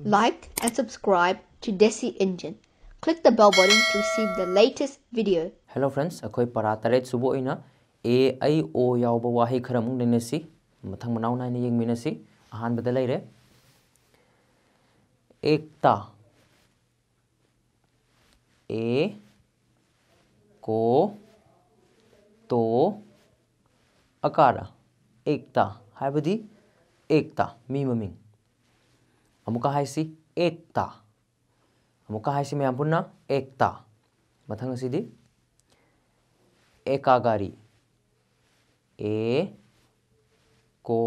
Like and subscribe to Desi Engine. Click the bell button to receive the latest video. Hello friends, akoi para taret subo ina a ai o yauba wahi kharamung nenesi mathang manau nai yeng minasi ahan bada leire ekta e ko to akara ekta haibadi ekta mi maming amuka haisi ekta amuka haisi mayam punna ekta mathang asidi ekagari e ko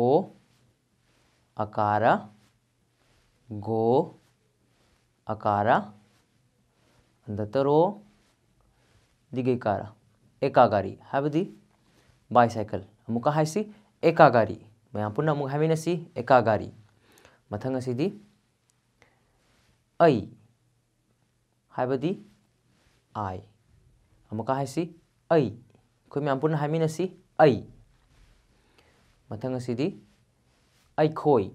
akara go akara andataro digekara ekagari habadi bicycle amuka haisi ekagari mayam punna amuk haminasi ekagari mathang asidi ai habadi I amuka haisi ai khoi mayam punna haminasi ai mathang asidi ai khoi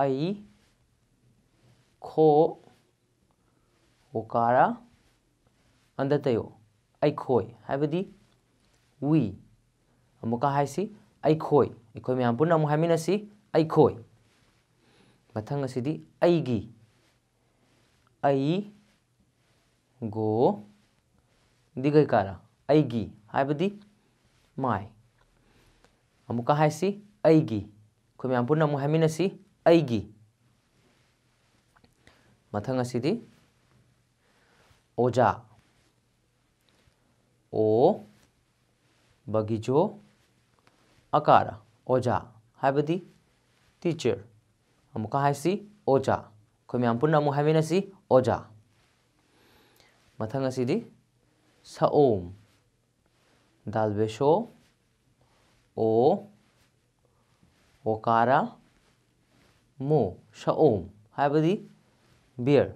ai kho okara andatayo ai khoi habadi we amuka haisi ai khoi khoi mayam punna amuk haminasi ai khoi mathang asidi aigi ai go digai kara aigi haibadi mai amuka haisi aigi khoi mayam punna amuk haminasi aigi mathang asidi oja o bagijo akara oja haibadi teacher amuka haisi oja khoi mayam punna amuk haminasi oja mathang asidi saom dalbesho o okara mo saom haibadi beer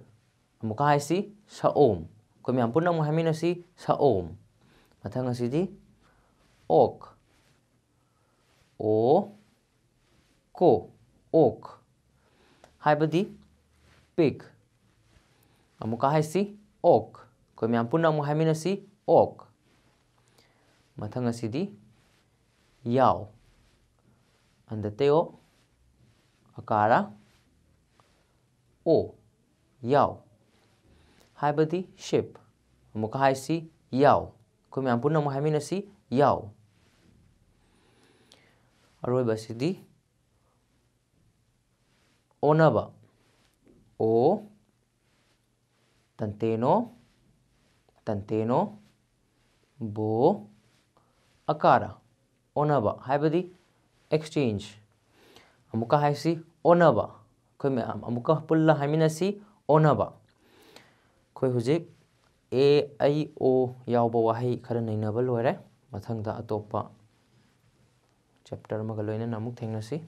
amuka haisi saom khoi mayam punna amuk haminasi saom mathang asidi ok o ko ok haibadi pig amuka haisi ok khoi mayam punna amuk haminasi ok mathang asidi yao andateo akara o yao haibadi ship amuka haisi yao khoi mayam punna amuk haminasi yao aroiba asidi onaba o tanteno bo akara onaba haibadi exchange amuka haisi onaba khoi mayam amuka pulla haminasi onaba khoi hujik a ai o yauba wahi khara nainaba loire mathangda atopa chapter amaga loina namuk thengnasi